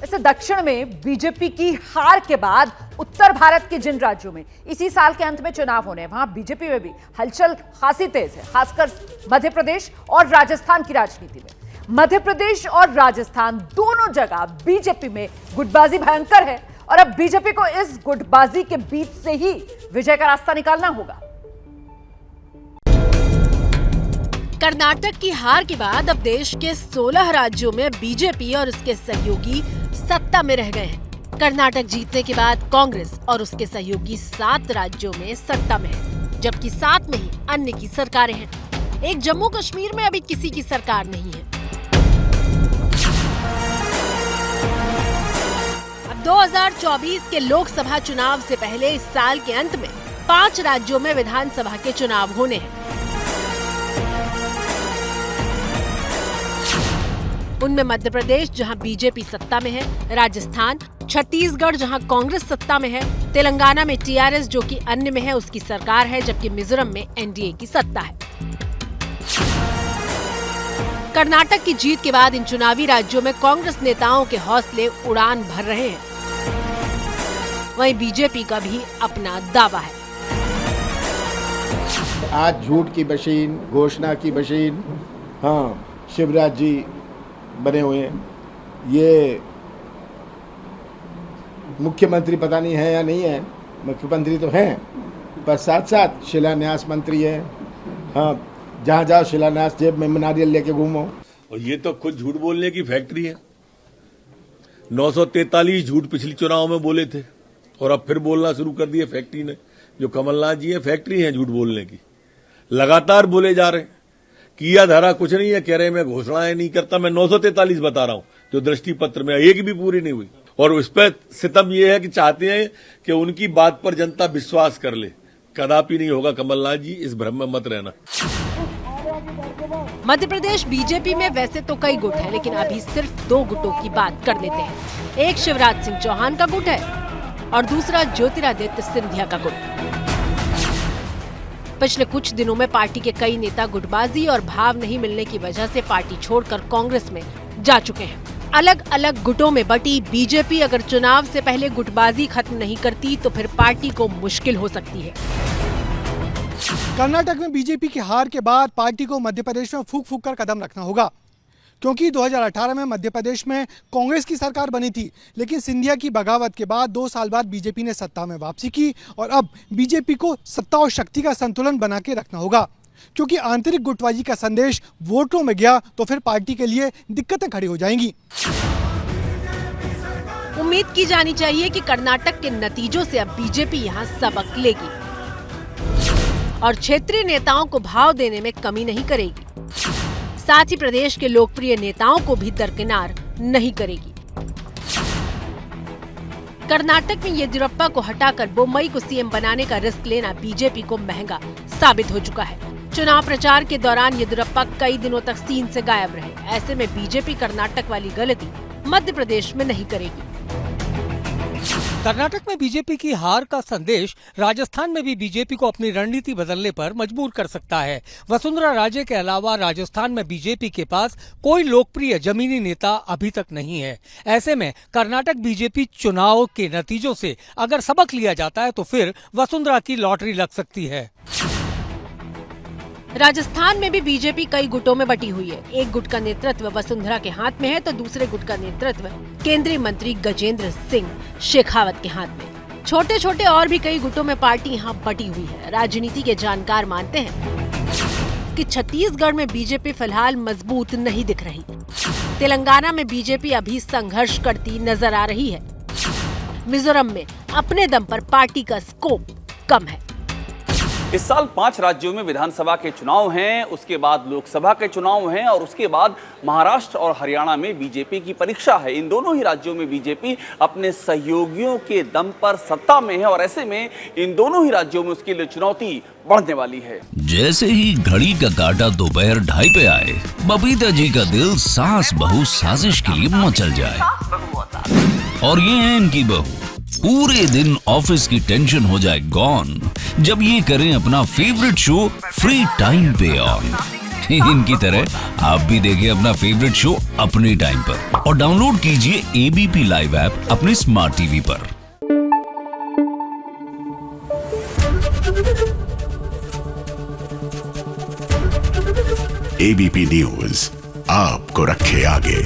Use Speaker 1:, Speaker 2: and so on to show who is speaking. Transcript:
Speaker 1: वैसे दक्षिण में बीजेपी की हार के बाद उत्तर भारत के जिन राज्यों में इसी साल के अंत में चुनाव होने हैं, वहां बीजेपी में भी हलचल खासी तेज है, खासकर मध्य प्रदेश और राजस्थान की राजनीति में। मध्य प्रदेश और राजस्थान दोनों जगह बीजेपी में गुटबाजी भयंकर है और अब बीजेपी को इस गुटबाजी के बीच से ही विजय का रास्ता निकालना होगा।
Speaker 2: कर्नाटक की हार के बाद अब देश के 16 राज्यों में बीजेपी और उसके सहयोगी सत्ता में रह गए हैं। कर्नाटक जीतने के बाद कांग्रेस और उसके सहयोगी 7 राज्यों में सत्ता में है, जबकि 7 में ही अन्य की सरकारें हैं। एक जम्मू कश्मीर में अभी किसी की सरकार नहीं है। अब 2024 के लोकसभा चुनाव से पहले इस साल के अंत में 5 राज्यों में विधानसभा के चुनाव होने हैं। उनमें मध्य प्रदेश जहां बीजेपी सत्ता में है, राजस्थान, छत्तीसगढ़ जहां कांग्रेस सत्ता में है, तेलंगाना में टीआरएस जो कि अन्य में है उसकी सरकार है, जबकि मिजोरम में एनडीए की सत्ता है। कर्नाटक की जीत के बाद इन चुनावी राज्यों में कांग्रेस नेताओं के हौसले उड़ान भर रहे हैं। वहीं बीजेपी का भी अपना दावा है।
Speaker 3: आज झूठ की मशीन, घोषणा की मशीन, शिवराज जी बने हुए हैं। ये मुख्यमंत्री पता नहीं है या नहीं है, मुख्यमंत्री तो हैं, पर साथ साथ शिलान्यास मंत्री है। जहाँ जाओ शिलान्यास, जेब में नारियल लेके घूमो।
Speaker 4: और ये तो खुद झूठ बोलने की फैक्ट्री है। 943 झूठ पिछले चुनाव में बोले थे और अब फिर बोलना शुरू कर दिए फैक्ट्री ने। जो कमलनाथ जी है, फैक्ट्री है झूठ बोलने की, लगातार बोले जा रहे हैं। किया धरा कुछ नहीं है, कह रहे मैं घोषणाएं नहीं करता। मैं 943 बता रहा हूं जो दृष्टि पत्र में एक भी पूरी नहीं हुई। और उस पर सितम ये है कि चाहते हैं कि उनकी बात पर जनता विश्वास कर ले। कदापि नहीं होगा कमलनाथ जी, इस भ्रम में मत रहना।
Speaker 2: मध्य प्रदेश बीजेपी में वैसे तो कई गुट हैं, लेकिन अभी सिर्फ 2 गुटों की बात कर लेते हैं। एक शिवराज सिंह चौहान का गुट है और दूसरा ज्योतिरादित्य सिंधिया का गुट। पिछले कुछ दिनों में पार्टी के कई नेता गुटबाजी और भाव नहीं मिलने की वजह से पार्टी छोड़कर कांग्रेस में जा चुके हैं। अलग अलग गुटों में बटी बीजेपी अगर चुनाव से पहले गुटबाजी खत्म नहीं करती तो फिर पार्टी को मुश्किल हो सकती है।
Speaker 5: कर्नाटक में बीजेपी की हार के बाद पार्टी को मध्य प्रदेश में फूंक फूंक कर कदम रखना होगा, क्योंकि 2018 में मध्य प्रदेश में कांग्रेस की सरकार बनी थी, लेकिन सिंधिया की बगावत के बाद 2 साल बाद बीजेपी ने सत्ता में वापसी की और अब बीजेपी को सत्ता और शक्ति का संतुलन बना के रखना होगा, क्योंकि आंतरिक गुटबाजी का संदेश वोटरों में गया तो फिर पार्टी के लिए दिक्कतें खड़ी हो जाएंगी।
Speaker 2: उम्मीद की जानी चाहिए कि कर्नाटक के नतीजों से अब बीजेपी यहाँ सबक लेगी और क्षेत्रीय नेताओं को भाव देने में कमी नहीं करेगी, साथ ही प्रदेश के लोकप्रिय नेताओं को भी दरकिनार नहीं करेगी। कर्नाटक में येदियुरप्पा को हटाकर बोम्मई को सीएम बनाने का रिस्क लेना बीजेपी को महंगा साबित हो चुका है। चुनाव प्रचार के दौरान येदियुरप्पा कई दिनों तक सीन से गायब रहे। ऐसे में बीजेपी कर्नाटक वाली गलती मध्य प्रदेश में नहीं करेगी।
Speaker 6: कर्नाटक में बीजेपी की हार का संदेश राजस्थान में भी बीजेपी को अपनी रणनीति बदलने पर मजबूर कर सकता है। वसुंधरा राजे के अलावा राजस्थान में बीजेपी के पास कोई लोकप्रिय जमीनी नेता अभी तक नहीं है। ऐसे में कर्नाटक बीजेपी चुनाव के नतीजों से अगर सबक लिया जाता है तो फिर वसुंधरा की लॉटरी लग सकती है।
Speaker 2: राजस्थान में भी बीजेपी कई गुटों में बटी हुई है। एक गुट का नेतृत्व वसुंधरा के हाथ में है तो दूसरे गुट का नेतृत्व केंद्रीय मंत्री गजेंद्र सिंह शेखावत के हाथ में। छोटे छोटे और भी कई गुटों में पार्टी यहाँ बटी हुई है। राजनीति के जानकार मानते हैं कि छत्तीसगढ़ में बीजेपी फिलहाल मजबूत नहीं दिख रही। तेलंगाना में बीजेपी अभी संघर्ष करती नजर आ रही है। मिजोरम में अपने दम पर पार्टी का स्कोप कम है।
Speaker 7: इस साल 5 राज्यों में विधानसभा के चुनाव हैं, उसके बाद लोकसभा के चुनाव हैं और उसके बाद महाराष्ट्र और हरियाणा में बीजेपी की परीक्षा है। इन दोनों ही राज्यों में बीजेपी अपने सहयोगियों के दम पर सत्ता में है और ऐसे में इन दोनों ही राज्यों में उसके लिए चुनौती बढ़ने वाली है।
Speaker 8: जैसे ही घड़ी का काटा दोपहर 2:30 पे आए, बबीता जी का दिल सास बहू साजिश के लिए मचल जाए। और ये है इनकी बहू, पूरे दिन ऑफिस की टेंशन हो जाए गॉन जब ये करें अपना फेवरेट शो फ्री टाइम पे ऑन। इनकी तरह आप भी देखिए अपना फेवरेट शो अपने टाइम पर और डाउनलोड कीजिए एबीपी लाइव ऐप अपने स्मार्ट टीवी पर।
Speaker 9: एबीपी न्यूज आपको रखे आगे।